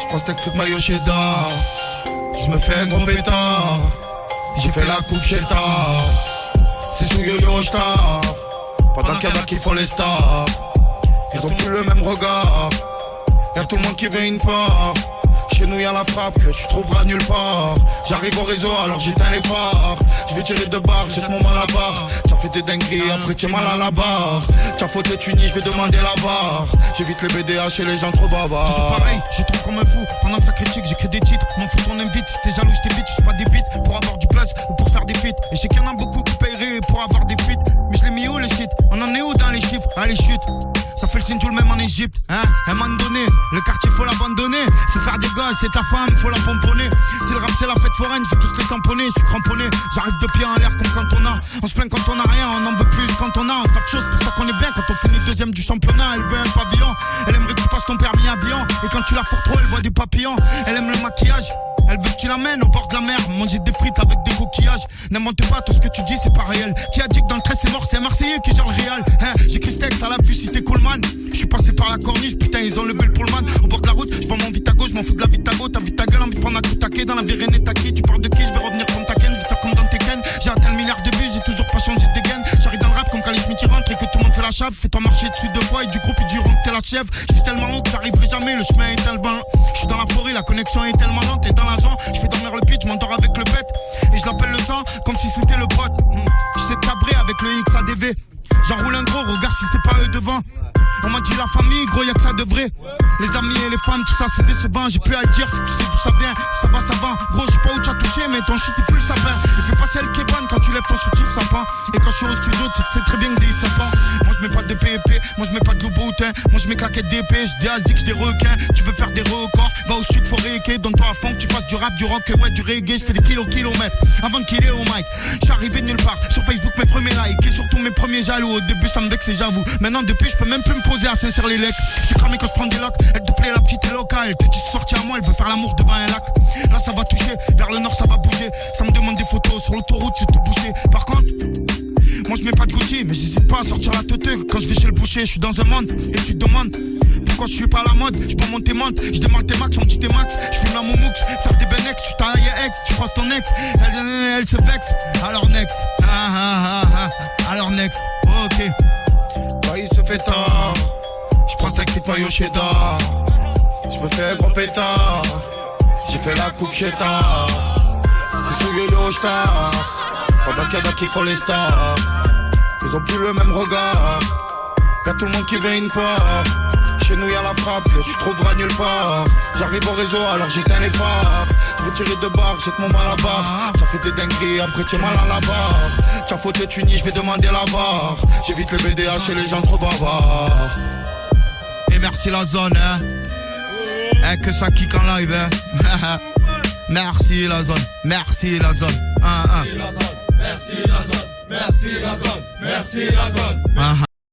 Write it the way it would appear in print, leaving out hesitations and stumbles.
J'prends steak frites mayo cheddar. J'me fais un gros pétard. J'ai fait la coupe chez tard. C'est sous yo-yo j'tard. Pendant qu'il y en a qui font les stars. Ils ont plus le même regard. Y'a tout le monde qui veut une part. Chez nous y'a la frappe que tu trouveras nulle part. J'arrive au réseau alors j'éteins les phares. Je vais tirer de barre, jette mon mal à la barre. T'as fait des dingueries, après t'es mal à la barre. T'as fauté Tunis, je vais demander la barre. J'évite les BDH et les gens trop bavards. Toujours pareil, je trouve comme un fou. Pendant que ça critique, j'écris des titres. M'en fous ton invite, si t'es jaloux, je t'évite. Je suis pas des beats pour avoir du buzz ou pour faire des feats. Et je sais qu'il y en a beaucoup qui paieraient pour avoir des feats. Mais je l'ai mis où les shit? On en est où dans les chiffres? Allez chute. Ça fait le signe tout le même en Égypte, hein. À un moment donné, le quartier faut l'abandonner. Faut faire des gosses, c'est ta femme, faut la pomponner. Si le rap c'est la fête foraine, je vais tous les tamponner. Je suis cramponné, j'arrive de pied en l'air comme quand on a. On se plaint quand on a rien, on en veut plus quand on a. On tape chose, pour ça qu'on est bien. Quand on finit deuxième du championnat, elle veut un pavillon. Elle aimerait que tu passes ton permis avion. Et quand tu la fourres trop, elle voit des papillons. Elle aime le maquillage. Elle veut que tu l'amènes au bord de la mer, manger des frites avec des coquillages. N'invente pas, tout ce que tu dis c'est pas réel. Qui a dit que dans le 13 c'est mort, c'est un Marseillais qui gère le Real, hein. J'écris ce texte à la vue si t'es Coolman. J'suis passé par la corniche, putain ils ont levé le pullman. Au bord de la route, j'prends mon vite à gauche, j'm'en fous de la vite à gauche. T'as vu ta gueule, envie de prendre un coup taquet. Dans la vie rien n'est taqué, tu parles de qui? J'vais revenir comme ta ken, j'vais faire comme dans Tekken. J'ai atteint le milliard de buts, j'ai toujours pas changé de dégaine. J'arrive dans le rap comme quand les Schmitt rentre et que tout le monde fait la chave. Fais-toi marcher dessus deux fois et du groupe ils diront que t'es la chèvre. J'suis tellement haut que j'arriverai jamais, le chemin est tellement. J'suis dans la forêt, la connexion est tellement lente. Et dans la zone, j'fais dormir le pitch, m'endors avec le bête. Et je l'appelle le sang comme si c'était le pote. J'sais cabrer avec le XADV. J'enroule un gros, regarde si c'est pas eux devant. On m'a dit la famille, gros y'a que ça de vrai. Les amis et les femmes, tout ça c'est décevant. J'ai plus à le dire, tu sais d'où ça vient. Ça va, gros j'sais pas où tu as touché. Mais ton shit est plus le sapin. Et fais passer le kébane quand tu lèves ton soutif sapin. Et quand je suis au studio, tu sais très bien que des hits sapins. Moi j'mets pas de PEP, moi j'mets pas de louboutin. Moi j'mets claquettes d'épée, j'dis asique, j'dis requins. Tu veux faire des records, va au sud, faut rééquer. Donne-toi à fond que tu fasses du rap, du rock, ouais du reggae. J'fais des kilomètres avant de killer au mic. J'suis arrivé de nulle part, sur Facebook mes premiers likes. Et surtout mes premiers jaloux, au début ça me vexait j'avoue. Maintenant depuis j'peux même plus me poser à Saint-Cyr les lecs. J'suis cramé quand j'prends des locks. Elle te plaît la petite locale, elle te dit sortir à moi, elle veut faire l'amour devant un lac. Là ça va toucher, vers le nord ça va bouger. Ça me demande des photos, sur l'autoroute c'est tout bouché. Par contre, moi je mets pas de Gucci, mais j'hésite pas à sortir la teuteux. Quand je vais chez le boucher, je suis dans un monde et tu te demandes pourquoi je suis pas à la mode. Je peux monter monte, je démarre tes max, on dit tes max. Je fume la moumoux, serve des benex. Tu t'as ex, tu crosses ton ex. Elle se vexe, alors next. Alors next, ok. Bah il se fait tard. J'prends steak frites mayo cheddar. J'me fais un gros pétard. J'ai fait la coupe chez tard. C'est sous yo-yo j'tard. Pendant qu'il y en a qui font les stars. Ils ont plus le même regard. Y'a tout le monde qui veut une part. Chez nous y'a la frappe que tu trouveras nulle part. J'arrive au réseau alors j'éteins les phares. Je veux tirer de barre, jette mon mal à la barre. T'as fait des dingueries, après t'es mal à la barre. T'as fauté Tunis, je vais demander la barre. J'évite les BDH et les gens trop bavards. Et merci la zone, hein. Que ça kick en live, hein. Merci la zone, merci la zone. Merci la zone, merci la zone, merci la zone.